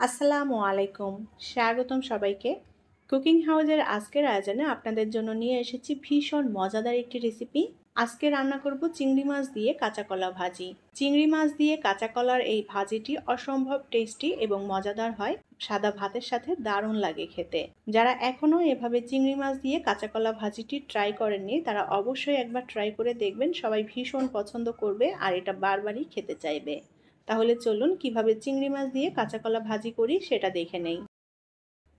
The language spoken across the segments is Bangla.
আসসালামু আলাইকুম। স্বাগতম সবাইকে। কুকিং হাউজের আজকের আয়োজনে আপনাদের জন্য নিয়ে এসেছি ভীষণ মজাদার একটি রেসিপি। আজকে রান্না করব চিংড়ি মাছ দিয়ে কাঁচা কলা ভাজি। চিংড়ি মাছ দিয়ে কাঁচা কলার এই ভাজিটি অসম্ভব টেস্টি এবং মজাদার হয়। সাদা ভাতের সাথে দারুণ লাগে খেতে। যারা এখনও এভাবে চিংড়ি মাছ দিয়ে কাঁচা কলা ভাজিটি ট্রাই করেননি তারা অবশ্যই একবার ট্রাই করে দেখবেন। সবাই ভীষণ পছন্দ করবে আর এটা বারবারই খেতে চাইবে। তাহলে চলুন কিভাবে চিংড়ি মাছ দিয়ে কাঁচা কলা ভাজি করি সেটা দেখে নেই।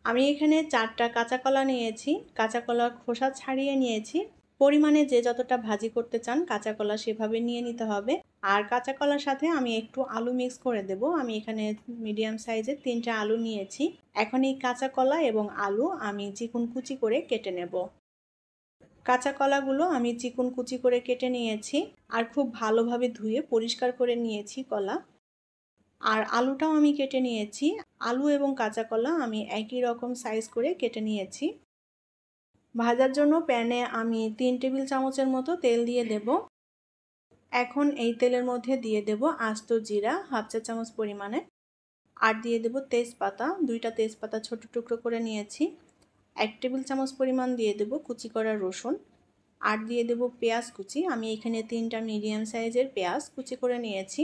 আমি এখানে 4টা কাঁচা কলা নিয়েছি। কাঁচা কলার খোসা ছাড়িয়ে নিয়েছি। পরিমাণে যে যতটা ভাজি করতে চান কাঁচা কলা সেভাবে নিয়ে নিতে হবে। আর কাঁচা কলার সাথে আমি একটু আলু মিক্স করে দেব। আমি এখানে মিডিয়াম সাইজের 3টে আলু নিয়েছি। এখন এই কাঁচা কলা এবং আলু আমি চিকন কুচি করে কেটে নেব। কাঁচা কলাগুলো আমি চিকন কুচি করে কেটে নিয়েছি আর খুব ভালোভাবে ধুয়ে পরিষ্কার করে নিয়েছি কলা। আর আলুটাও আমি কেটে নিয়েছি। আলু এবং কাঁচা কলা আমি একই রকম সাইজ করে কেটে নিয়েছি। ভাজার জন্য প্যানে আমি 3 টেবিল চামচের মতো তেল দিয়ে দেব। এখন এই তেলের মধ্যে দিয়ে দেব আস্ত জিরা হাফ চা চামচ পরিমাণে। আর দিয়ে দেব তেজপাতা, 2টা তেজপাতা ছোট টুকরো করে নিয়েছি। 1 টেবিল চামচ পরিমাণ দিয়ে দেব কুচি করা রসুন। আর দিয়ে দেব পেঁয়াজ কুচি। আমি এখানে 3টা মিডিয়াম সাইজের পেঁয়াজ কুচি করে নিয়েছি।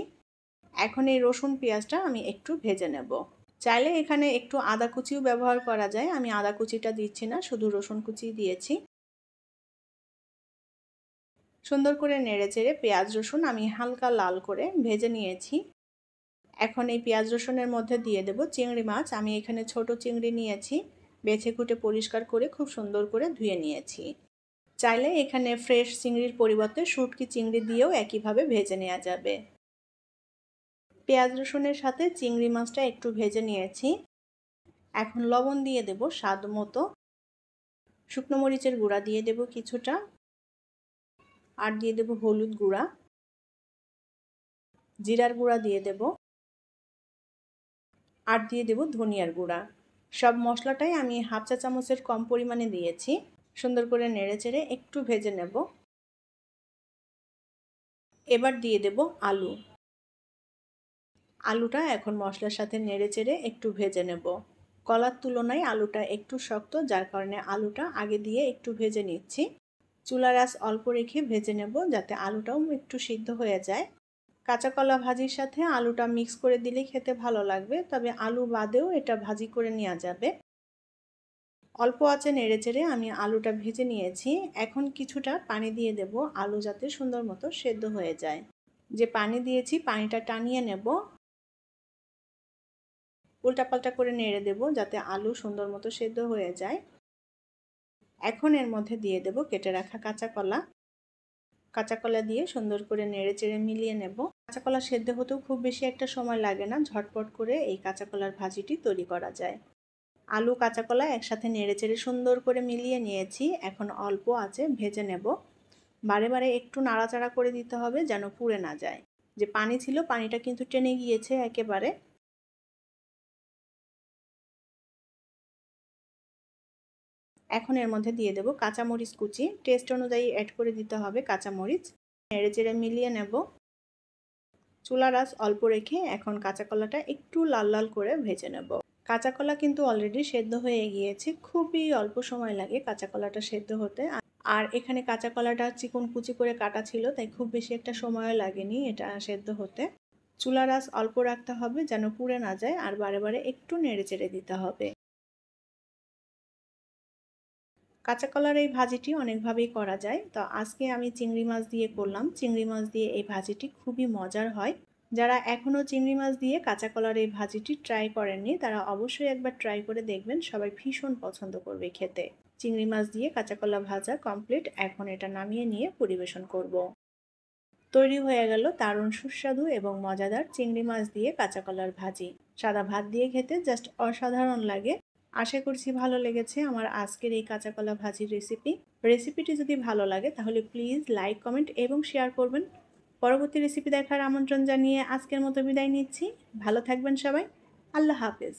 এখন এই রসুন পেঁয়াজটা আমি একটু ভেজে নেব। চাইলে এখানে একটু আদা কুচিও ব্যবহার করা যায়। আমি আদা কুচিটা দিচ্ছি না, শুধু রসুন কুচি দিয়েছি। সুন্দর করে নেড়েচেড়ে পেঁয়াজ রসুন আমি হালকা লাল করে ভেজে নিয়েছি। এখন এই পেঁয়াজ রসুনের মধ্যে দিয়ে দেব চিংড়ি মাছ। আমি এখানে ছোট চিংড়ি নিয়েছি, বেছে কুটে পরিষ্কার করে খুব সুন্দর করে ধুয়ে নিয়েছি। চাইলে এখানে ফ্রেশ চিংড়ির পরিবর্তে শুটকি চিংড়ি দিয়েও একইভাবে ভেজে নেওয়া যাবে। পেঁয়াজ রসুনের সাথে চিংড়ি মাছটা একটু ভেজে নিয়েছি। এখন লবণ দিয়ে দেব স্বাদ মতো। শুকনো মরিচের গুঁড়া দিয়ে দেব কিছুটা। আর দিয়ে দেব হলুদ গুঁড়া, জিরার গুঁড়া দিয়ে দেব। আর দিয়ে দেব ধনিয়ার গুঁড়া। সব মশলাটাই আমি হাফ চা চামচের কম পরিমাণে দিয়েছি। সুন্দর করে নেড়েচেড়ে একটু ভেজে নেব। এবার দিয়ে দেব আলু। আলুটা এখন মশলার সাথে নেড়েচেড়ে একটু ভেজে নেব। কলার তুলনায় আলুটা একটু শক্ত, যার কারণে আলুটা আগে দিয়ে একটু ভেজে নিচ্ছি। চুলার আঁচ অল্প রেখে ভেজে নেব যাতে আলুটাও একটু সিদ্ধ হয়ে যায়। কাঁচা কলা ভাজির সাথে আলুটা মিক্স করে দিলে খেতে ভালো লাগবে, তবে আলু বাদেও এটা ভাজি করে নেওয়া যাবে। অল্প আঁচে নেড়েচেড়ে আমি আলুটা ভেজে নিয়েছি। এখন কিছুটা পানি দিয়ে দেব আলু যাতে সুন্দর মতো সেদ্ধ হয়ে যায়। যে পানি দিয়েছি পানিটা টানিয়ে নেব। উল্টাপাল্টা করে নেড়ে দেব যাতে আলু সুন্দর মতো সেদ্ধ হয়ে যায়। এখন এর মধ্যে দিয়ে দেব কেটে রাখা কাঁচা কলা। কাঁচা কলা দিয়ে সুন্দর করে নেড়েচেড়ে মিলিয়ে নেব। কাঁচা কলা সেদ্ধ হতেও খুব বেশি একটা সময় লাগে না, ঝটপট করে এই কাঁচা কলার ভাজিটি তৈরি করা যায়। আলু কাঁচা কলা একসাথে নেড়েচেড়ে সুন্দর করে মিলিয়ে নিয়েছি। এখন অল্প আঁচে ভেজে নেব। বারে বারে একটু নাড়াচাড়া করে দিতে হবে যেন পুড়ে না যায়। যে পানি ছিল পানিটা কিন্তু টেনে গিয়েছে একেবারে। এখন এর মধ্যে দিয়ে দেব কাঁচামরিচ কুচি। টেস্ট অনুযায়ী অ্যাড করে দিতে হবে কাঁচামরিচ। নেড়েচেড়ে মিলিয়ে নেব। চুলার আঁচ অল্প রেখে এখন কাঁচা কলাটা একটু লাল লাল করে ভেজে নেব। কাঁচা কলা কিন্তু অলরেডি সেদ্ধ হয়ে গিয়েছে, খুবই অল্প সময় লাগে কাঁচা কলাটা সেদ্ধ হতে। আর এখানে কাঁচা কলাটা চিকন কুচি করে কাটা ছিল, তাই খুব বেশি একটা সময় লাগেনি এটা সেদ্ধ হতে। চুলার আঁচ অল্প রাখতে হবে যেন পুড়ে না যায়, আর বারে বারে একটু নেড়েচেড়ে দিতে হবে। কাঁচা কলার এই ভাজিটি অনেকভাবেই করা যায়, তো আজকে আমি চিংড়ি মাছ দিয়ে করলাম। চিংড়ি মাছ দিয়ে এই ভাজিটি খুবই মজার হয়। যারা এখনও চিংড়ি মাছ দিয়ে কাঁচা কলার এই ভাজিটি ট্রাই করেননি তারা অবশ্যই একবার ট্রাই করে দেখবেন, সবাই ভীষণ পছন্দ করবে খেতে। চিংড়ি মাছ দিয়ে কাঁচা কলা ভাজা কমপ্লিট। এখন এটা নামিয়ে নিয়ে পরিবেশন করব। তৈরি হয়ে গেল দারুণ সুস্বাদু এবং মজাদার চিংড়ি মাছ দিয়ে কাঁচা কলার ভাজি। সাদা ভাত দিয়ে খেতে জাস্ট অসাধারণ লাগে। আশা করছি ভালো লেগেছে আমার আজকের এই কাঁচা কলা ভাজির রেসিপিটি যদি ভালো লাগে তাহলে প্লিজ লাইক, কমেন্ট এবং শেয়ার করবেন। পরবর্তী রেসিপি দেখার আমন্ত্রণ জানিয়ে আজকের মতো বিদায় নিচ্ছি। ভালো থাকবেন সবাই। আল্লাহ হাফেজ।